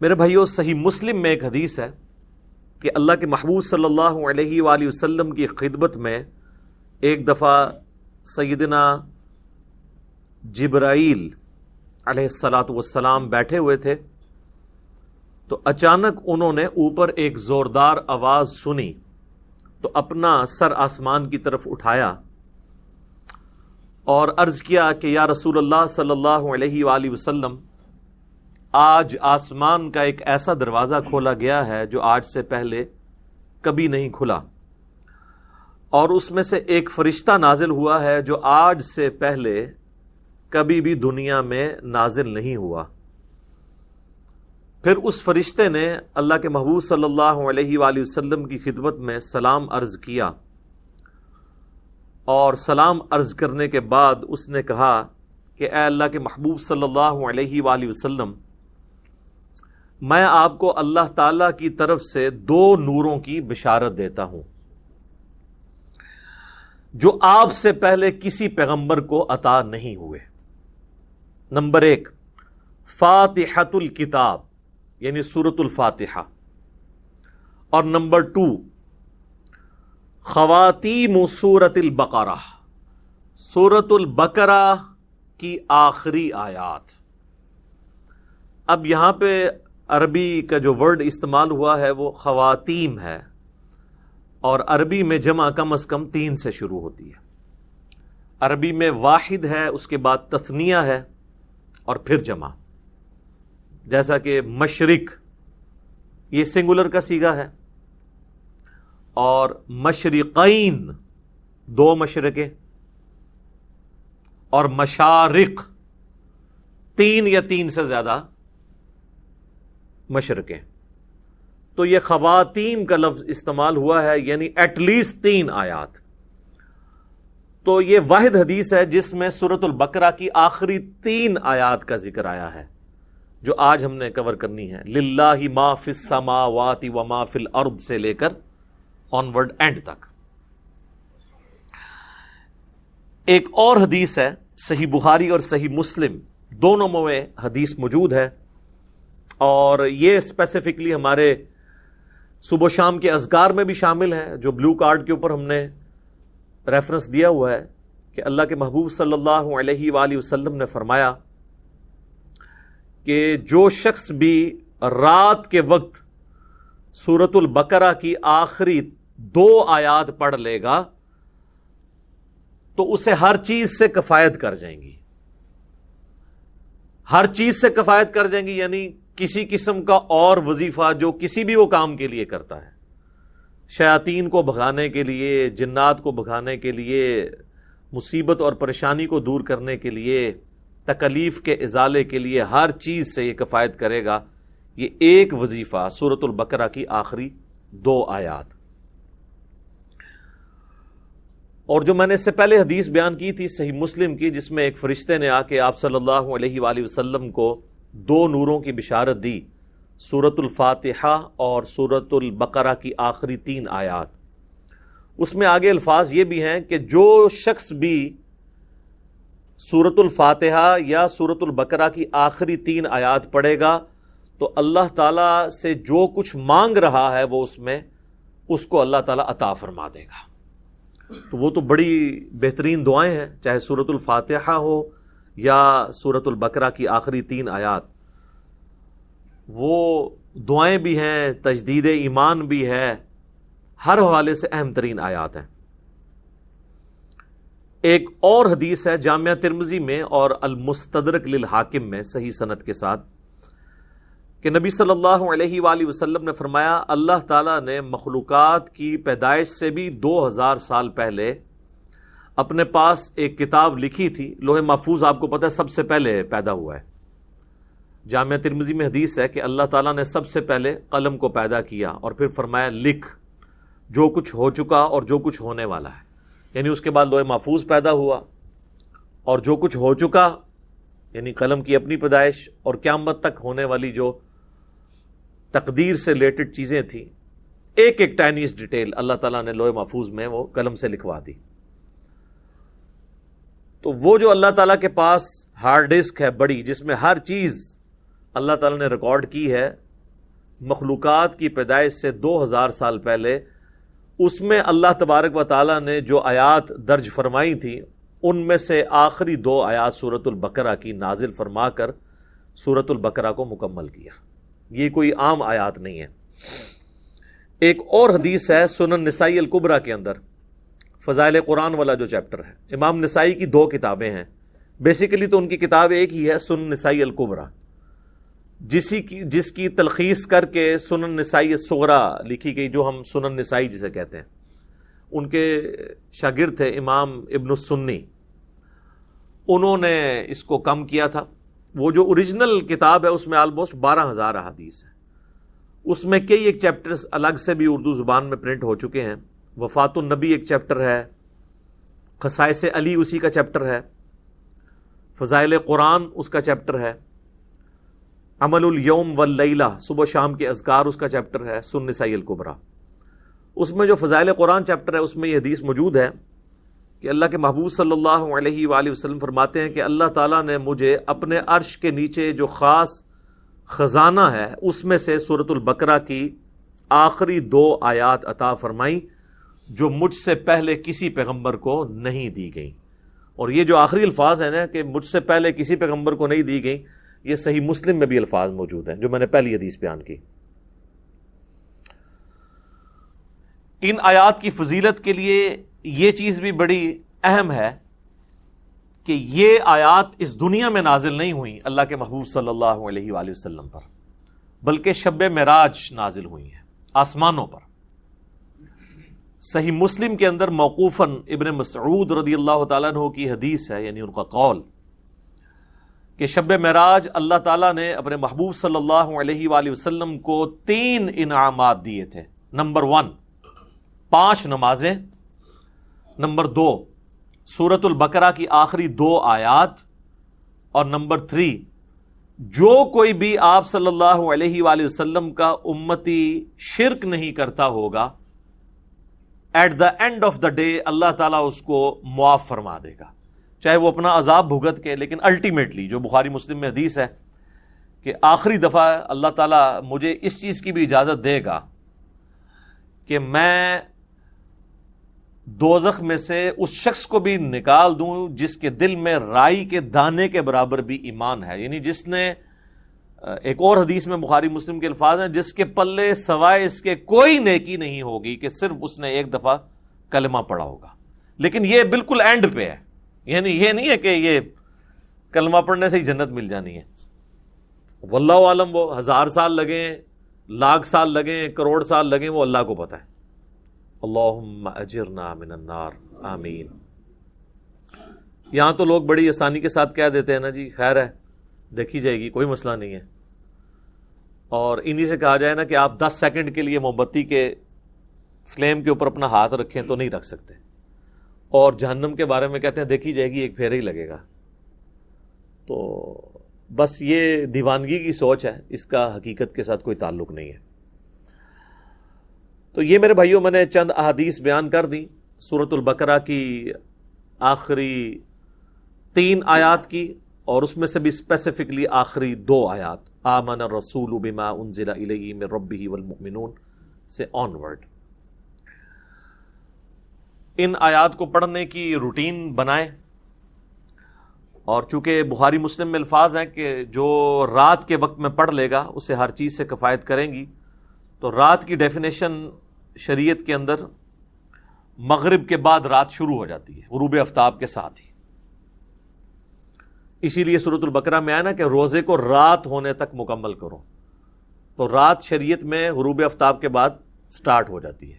میرے بھائیو، صحیح مسلم میں ایک حدیث ہے کہ اللہ کے محبوب صلی اللہ علیہ وآلہ وسلم کی خدمت میں ایک دفعہ سیدنا جبرائیل علیہ الصلاۃ والسلام بیٹھے ہوئے تھے، تو اچانک انہوں نے اوپر ایک زوردار آواز سنی تو اپنا سر آسمان کی طرف اٹھایا اور عرض کیا کہ یا رسول اللہ صلی اللہ علیہ وآلہ وسلم، آج آسمان کا ایک ایسا دروازہ کھولا گیا ہے جو آج سے پہلے کبھی نہیں کھلا، اور اس میں سے ایک فرشتہ نازل ہوا ہے جو آج سے پہلے کبھی بھی دنیا میں نازل نہیں ہوا۔ پھر اس فرشتے نے اللہ کے محبوب صلی اللہ علیہ وآلہ وسلم کی خدمت میں سلام عرض کیا، اور سلام عرض کرنے کے بعد اس نے کہا کہ اے اللہ کے محبوب صلی اللہ علیہ وآلہ وسلم، میں آپ کو اللہ تعالیٰ کی طرف سے 2 نوروں کی بشارت دیتا ہوں جو آپ سے پہلے کسی پیغمبر کو عطا نہیں ہوئے۔ نمبر 1، فاتحۃ الکتاب یعنی سورۃ الفاتحہ، اور نمبر 2، خواتیم سورۃ البقرہ، سورۃ البقرہ کی آخری آیات۔ اب یہاں پہ عربی کا جو ورڈ استعمال ہوا ہے وہ خواتیم ہے، اور عربی میں جمع کم از کم 3 سے شروع ہوتی ہے۔ عربی میں واحد ہے، اس کے بعد تثنیہ ہے اور پھر جمع، جیسا کہ مشرق یہ سنگولر کا صیغہ ہے، اور مشرقین 2 مشرقیں، اور مشارق 3 یا 3 سے زیادہ مشرقیں۔ تو یہ خواتین کا لفظ استعمال ہوا ہے، یعنی ایٹ لیسٹ 3 آیات۔ تو یہ واحد حدیث ہے جس میں سورۃ البقرہ کی آخری 3 آیات کا ذکر آیا ہے، جو آج ہم نے کور کرنی ہے، للہ ما فی السماوات و ما فی الارض سے لے کر آنورڈ اینڈ تک۔ ایک اور حدیث ہے، صحیح بخاری اور صحیح مسلم دونوں میں حدیث موجود ہے، اور یہ اسپیسیفکلی ہمارے صبح و شام کے اذکار میں بھی شامل ہے، جو بلو کارڈ کے اوپر ہم نے ریفرنس دیا ہوا ہے کہ اللہ کے محبوب صلی اللہ علیہ وآلہ وسلم نے فرمایا کہ جو شخص بھی رات کے وقت سورۃ البقرہ کی آخری 2 آیات پڑھ لے گا تو اسے ہر چیز سے کفایت کر جائیں گی۔ ہر چیز سے کفایت کر جائیں گی یعنی کسی قسم کا اور وظیفہ جو کسی بھی وہ کام کے لیے کرتا ہے، شیاطین کو بھگانے کے لیے، جنات کو بھگانے کے لیے، مصیبت اور پریشانی کو دور کرنے کے لیے، تکلیف کے ازالے کے لیے، ہر چیز سے یہ کفایت کرے گا یہ ایک وظیفہ، سورۃ البقرہ کی آخری 2 آیات۔ اور جو میں نے اس سے پہلے حدیث بیان کی تھی صحیح مسلم کی، جس میں ایک فرشتے نے آ کے آپ صلی اللہ علیہ وآلہ وسلم کو 2 نوروں کی بشارت دی، سورۃ الفاتحہ اور سورۃ البقرہ کی آخری 3 آیات۔ اس میں آگے الفاظ یہ بھی ہیں کہ جو شخص بھی سورۃ الفاتحہ یا سورۃ البقرہ کی آخری 3 آیات پڑھے گا تو اللہ تعالیٰ سے جو کچھ مانگ رہا ہے وہ اس کو اللہ تعالیٰ عطا فرما دے گا۔ تو وہ تو بڑی بہترین دعائیں ہیں، چاہے سورۃ الفاتحہ ہو یا سورۃ البقرہ کی آخری 3 آیات، وہ دعائیں بھی ہیں، تجدید ایمان بھی ہے، ہر حوالے سے اہم ترین آیات ہیں۔ ایک اور حدیث ہے جامعہ ترمذی میں اور المستدرک للحاکم میں صحیح سند کے ساتھ کہ نبی صلی اللہ علیہ وآلہ وسلم نے فرمایا، اللہ تعالیٰ نے مخلوقات کی پیدائش سے بھی 2000 سال پہلے اپنے پاس ایک کتاب لکھی تھی۔ لوح محفوظ آپ کو پتہ ہے سب سے پہلے پیدا ہوا ہے۔ جامعہ ترمذی میں حدیث ہے کہ اللہ تعالیٰ نے سب سے پہلے قلم کو پیدا کیا اور پھر فرمایا لکھ جو کچھ ہو چکا اور جو کچھ ہونے والا ہے، یعنی اس کے بعد لوح محفوظ پیدا ہوا، اور جو کچھ ہو چکا یعنی قلم کی اپنی پیدائش، اور قیامت تک ہونے والی جو تقدیر سے ریلیٹڈ چیزیں تھیں، ایک ایک ٹائنیس ڈیٹیل اللہ تعالیٰ نے لوح محفوظ میں وہ قلم سے لکھوا دی۔ تو وہ جو اللہ تعالیٰ کے پاس ہارڈ ڈسک ہے بڑی، جس میں ہر چیز اللہ تعالیٰ نے ریکارڈ کی ہے، مخلوقات کی پیدائش سے 2000 سال پہلے، اس میں اللہ تبارک و تعالیٰ نے جو آیات درج فرمائی تھیں ان میں سے آخری 2 آیات سورۃ البقرہ کی نازل فرما کر سورۃ البقرہ کو مکمل کیا۔ یہ کوئی عام آیات نہیں ہے۔ ایک اور حدیث ہے سنن نسائی الکبریٰ کے اندر، فضائل قرآن والا جو چیپٹر ہے۔ امام نسائی کی 2 کتابیں ہیں، بیسیکلی تو ان کی کتاب ایک ہی ہے، سنن نسائی الکبریٰ، جس کی تلخیص کر کے سنن نسائی الصغریٰ لکھی گئی، جو ہم سنن نسائی جسے کہتے ہیں۔ ان کے شاگرد تھے امام ابن السنی، انہوں نے اس کو کم کیا تھا۔ وہ جو اوریجنل کتاب ہے اس میں آلموسٹ 12,000 احادیث ہیں، اس میں کئی ایک چیپٹرز الگ سے بھی اردو زبان میں پرنٹ ہو چکے ہیں۔ وفات النبی ایک چیپٹر ہے، خصائص علی اسی کا چیپٹر ہے، فضائل قرآن اس کا چیپٹر ہے، عمل الیوم واللیلہ صبح شام کے اذکار اس کا چیپٹر ہے، سنن نسائی الکبریٰ۔ اس میں جو فضائل قرآن چیپٹر ہے اس میں یہ حدیث موجود ہے کہ اللہ کے محبوب صلی اللہ علیہ وآلہ وسلم فرماتے ہیں کہ اللہ تعالیٰ نے مجھے اپنے عرش کے نیچے جو خاص خزانہ ہے اس میں سے سورۃ البقرہ کی آخری 2 آیات عطا فرمائی جو مجھ سے پہلے کسی پیغمبر کو نہیں دی گئیں۔ اور یہ جو آخری الفاظ ہیں نا کہ مجھ سے پہلے کسی پیغمبر کو نہیں دی گئیں، یہ صحیح مسلم میں بھی الفاظ موجود ہیں جو میں نے پہلی حدیث بیان کی۔ ان آیات کی فضیلت کے لیے یہ چیز بھی بڑی اہم ہے کہ یہ آیات اس دنیا میں نازل نہیں ہوئیں اللہ کے محبوب صلی اللہ علیہ وآلہ وسلم پر، بلکہ شب معراج نازل ہوئی ہیں آسمانوں پر۔ صحیح مسلم کے اندر موقوفاً ابن مسعود رضی اللہ تعالیٰ عنہ کی حدیث ہے، یعنی ان کا قول کہ شب معراج اللہ تعالیٰ نے اپنے محبوب صلی اللہ علیہ وآلہ وسلم کو 3 انعامات دیے تھے۔ نمبر 1 5 نمازیں، نمبر 2 سورۃ البقرہ کی آخری 2 آیات، اور نمبر 3 جو کوئی بھی آپ صلی اللہ علیہ وآلہ وسلم کا امتی شرک نہیں کرتا ہوگا، at the end of the day اللہ تعالیٰ اس کو معاف فرما دے گا، چاہے وہ اپنا عذاب بھگت کے، لیکن الٹیمیٹلی جو بخاری مسلم میں حدیث ہے کہ آخری دفعہ اللہ تعالیٰ مجھے اس چیز کی بھی اجازت دے گا کہ میں دوزخ میں سے اس شخص کو بھی نکال دوں جس کے دل میں رائی کے دانے کے برابر بھی ایمان ہے، یعنی جس نے، ایک اور حدیث میں بخاری مسلم کے الفاظ ہیں، جس کے پلے سوائے اس کے کوئی نیکی نہیں ہوگی کہ صرف اس نے ایک دفعہ کلمہ پڑھا ہوگا۔ لیکن یہ بالکل اینڈ پہ ہے، یعنی یہ نہیں ہے کہ یہ کلمہ پڑھنے سے ہی جنت مل جانی ہے۔ واللہ عالم، وہ 1000 سال لگیں، لاکھ سال لگیں، کروڑ سال لگیں، وہ اللہ کو پتہ ہے۔ اللہم اجرنا من النار، آمین۔ یہاں تو لوگ بڑی آسانی کے ساتھ کہہ دیتے ہیں نا جی خیر ہے دیکھی جائے گی، کوئی مسئلہ نہیں ہے، اور انہی سے کہا جائے نا کہ آپ 10 سیکنڈ کے لیے موم بتی کے فلیم کے اوپر اپنا ہاتھ رکھیں تو نہیں رکھ سکتے، اور جہنم کے بارے میں کہتے ہیں دیکھی جائے گی، ایک پھیرا ہی لگے گا۔ تو بس یہ دیوانگی کی سوچ ہے، اس کا حقیقت کے ساتھ کوئی تعلق نہیں ہے۔ تو یہ میرے بھائیوں میں نے چند احادیث بیان کر دیں سورۃ البقرہ کی آخری 3 آیات کی، اور اس میں سے بھی اسپیسیفکلی آخری 2 آیات، آمن الرسول بما انزل الیہ من ربہ والمؤمنون سے آنورڈ۔ ان آیات کو پڑھنے کی روٹین بنائیں، اور چونکہ بخاری مسلم میں الفاظ ہیں کہ جو رات کے وقت میں پڑھ لے گا اسے ہر چیز سے کفایت کریں گی، تو رات کی ڈیفینیشن شریعت کے اندر مغرب کے بعد رات شروع ہو جاتی ہے، غروب آفتاب کے ساتھ ہی۔ اسی لیے سورۃ البقرہ میں آیا نا کہ روزے کو رات ہونے تک مکمل کرو، تو رات شریعت میں غروب آفتاب کے بعد سٹارٹ ہو جاتی ہے،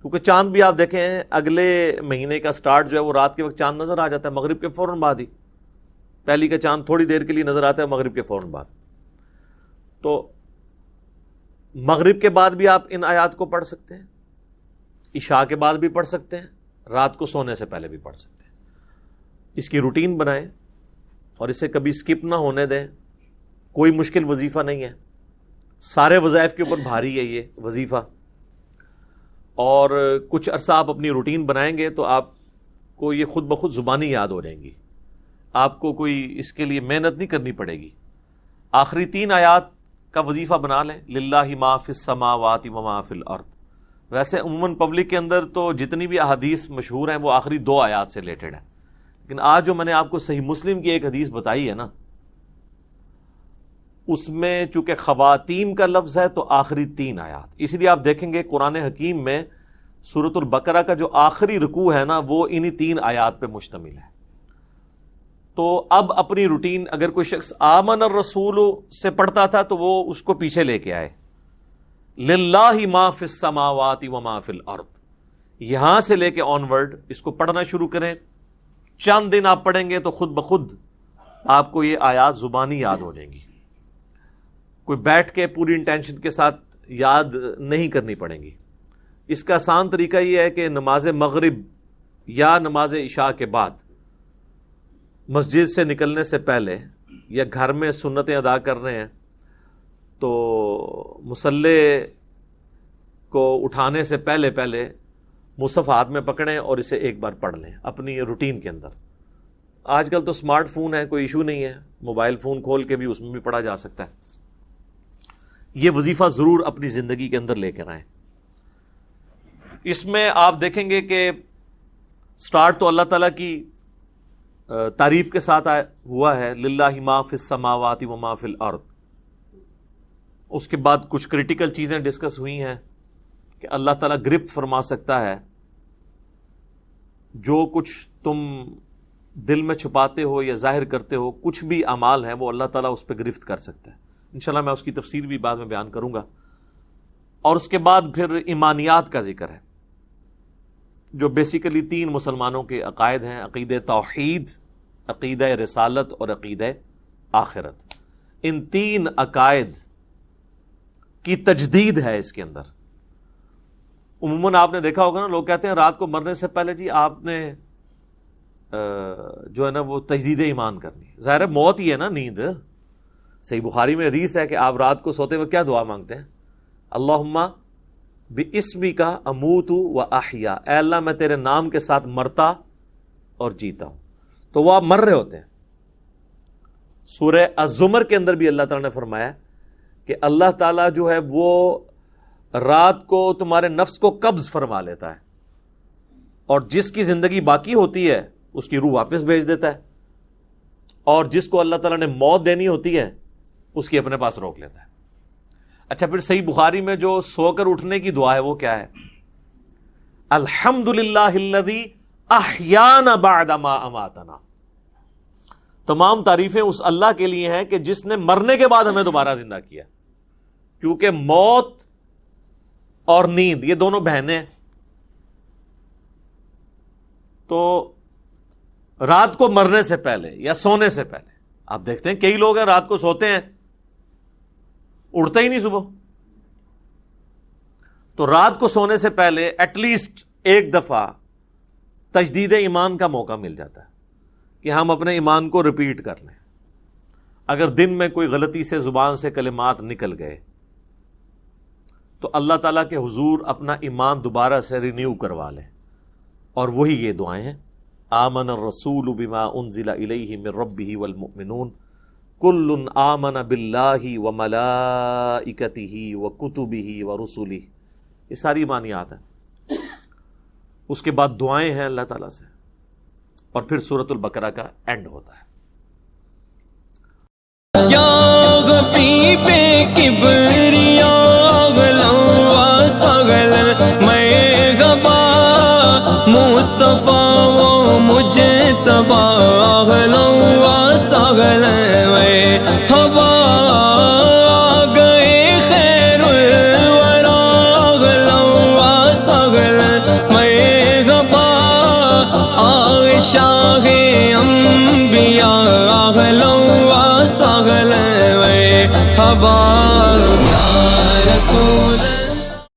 کیونکہ چاند بھی آپ دیکھیں اگلے مہینے کا سٹارٹ جو ہے وہ رات کے وقت چاند نظر آ جاتا ہے، مغرب کے فوراً بعد ہی۔ پہلی کا چاند تھوڑی دیر کے لیے نظر آتا ہے مغرب کے فوراً بعد، تو مغرب کے بعد بھی آپ ان آیات کو پڑھ سکتے ہیں، عشاء کے بعد بھی پڑھ سکتے ہیں، رات کو سونے سے پہلے بھی پڑھ سکتے ہیں۔ اس کی روٹین بنائیں اور اسے کبھی سکپ نہ ہونے دیں۔ کوئی مشکل وظیفہ نہیں ہے، سارے وظائف کے اوپر بھاری ہے یہ وظیفہ، اور کچھ عرصہ آپ اپنی روٹین بنائیں گے تو آپ کو یہ خود بخود زبانی یاد ہو جائیں گی، آپ کو کوئی اس کے لیے محنت نہیں کرنی پڑے گی۔ آخری 3 آیات کا وظیفہ بنا لیں، للہ ما فی السماوات و ما فی الارض۔ ویسے عموماً پبلک کے اندر تو جتنی بھی احادیث مشہور ہیں وہ آخری 2 آیات سے ریلیٹڈ ہیں، لیکن آج جو میں نے آپ کو صحیح مسلم کی ایک حدیث بتائی ہے نا، اس میں چونکہ خواتین کا لفظ ہے تو آخری 3 آیات، اس لیے آپ دیکھیں گے قرآن حکیم میں سورۃ البقرہ کا جو آخری رکوع ہے نا وہ انہی 3 آیات پہ مشتمل ہے۔ تو اب اپنی روٹین اگر کوئی شخص آمن الرسول سے پڑھتا تھا تو وہ اس کو پیچھے لے کے آئے، للہ ما فی السماوات و ما فی الارض، یہاں سے لے کے آنورڈ اس کو پڑھنا شروع کریں۔ چند دن آپ پڑھیں گے تو خود بخود آپ کو یہ آیات زبانی یاد ہو جائیں گی، کوئی بیٹھ کے پوری انٹینشن کے ساتھ یاد نہیں کرنی پڑیں گی۔ اس کا آسان طریقہ یہ ہے کہ نماز مغرب یا نماز عشاء کے بعد مسجد سے نکلنے سے پہلے یا گھر میں سنتیں ادا کر رہے ہیں تو مصلی کو اٹھانے سے پہلے مصحف ہاتھ میں پکڑیں اور اسے ایک بار پڑھ لیں اپنی روٹین کے اندر۔ آج کل تو اسمارٹ فون ہے، کوئی ایشو نہیں ہے، موبائل فون کھول کے بھی اس میں بھی پڑھا جا سکتا ہے۔ یہ وظیفہ ضرور اپنی زندگی کے اندر لے کر آئیں۔ اس میں آپ دیکھیں گے کہ سٹارٹ تو اللہ تعالیٰ کی تعریف کے ساتھ ہوا ہے، للہ ما فی السماوات و ما فی الارض۔ اس کے بعد کچھ کریٹیکل چیزیں ڈسکس ہوئی ہیں کہ اللہ تعالیٰ گرفت فرما سکتا ہے، جو کچھ تم دل میں چھپاتے ہو یا ظاہر کرتے ہو، کچھ بھی اعمال ہیں وہ اللہ تعالیٰ اس پہ گرفت کر سکتا ہے۔ انشاءاللہ میں اس کی تفسیر بھی بعد میں بیان کروں گا۔ اور اس کے بعد پھر ایمانیات کا ذکر ہے، جو بیسیکلی 3 مسلمانوں کے عقائد ہیں، عقیدہ توحید، عقیدہ رسالت اور عقیدہ آخرت۔ ان 3 عقائد کی تجدید ہے اس کے اندر۔ عموماً آپ نے دیکھا ہوگا نا، لوگ کہتے ہیں رات کو مرنے سے پہلے جی آپ نے جو ہے نا وہ تجدید ایمان کرنی ہے۔ ظاہر ہے موت ہی ہے نا، نیند۔ صحیح بخاری میں حدیث ہے کہ آپ رات کو سوتے ہوئے کیا دعا مانگتے ہیں؟ اللہم بِاسْمِکَ اموت و احیا، اے اللہ میں تیرے نام کے ساتھ مرتا اور جیتا ہوں۔ تو وہ آپ مر رہے ہوتے ہیں۔ سورہ الزمر کے اندر بھی اللہ تعالیٰ نے فرمایا کہ اللہ تعالیٰ جو ہے وہ رات کو تمہارے نفس کو قبض فرما لیتا ہے، اور جس کی زندگی باقی ہوتی ہے اس کی روح واپس بھیج دیتا ہے، اور جس کو اللہ تعالیٰ نے موت دینی ہوتی ہے اس کی اپنے پاس روک لیتا ہے۔ اچھا، پھر صحیح بخاری میں جو سو کر اٹھنے کی دعا ہے وہ کیا ہے؟ الحمدللہ الذی احیانا بعد ما اماتنا۔ تمام تعریفیں اس اللہ کے لیے ہیں کہ جس نے مرنے کے بعد ہمیں دوبارہ زندہ کیا، کیونکہ موت اور نیند یہ دونوں بہنیں ہیں۔ تو رات کو مرنے سے پہلے یا سونے سے پہلے آپ دیکھتے ہیں کئی لوگ ہیں رات کو سوتے ہیں اڑتے ہی نہیں صبح۔ تو رات کو سونے سے پہلے ایٹ لیسٹ ایک دفعہ تجدید ایمان کا موقع مل جاتا ہے کہ ہم اپنے ایمان کو ریپیٹ کر لیں۔ اگر دن میں کوئی غلطی سے زبان سے کلمات نکل گئے تو اللہ تعالیٰ کے حضور اپنا ایمان دوبارہ سے رینیو کروا لیں، اور وہی یہ دعائیں ہیں، آمن الرسول بما انزل الیہ من ربہ والمؤمنون کل آمن باللہ وملائکتہ وکتبہ ورسلہ۔ یہ ساری ایمانیات ہیں۔ اس کے بعد دعائیں ہیں اللہ تعالیٰ سے، اور پھر سورۃ البقرہ کا اینڈ ہوتا ہے۔ مصطفیٰ وہ مجھے تباہ لوا ساغل میں ہوا گئے خیر الورا لوا ساغل میں غبا آگ شاہ انبیاء لوا ساغل میں ہوا یا رسول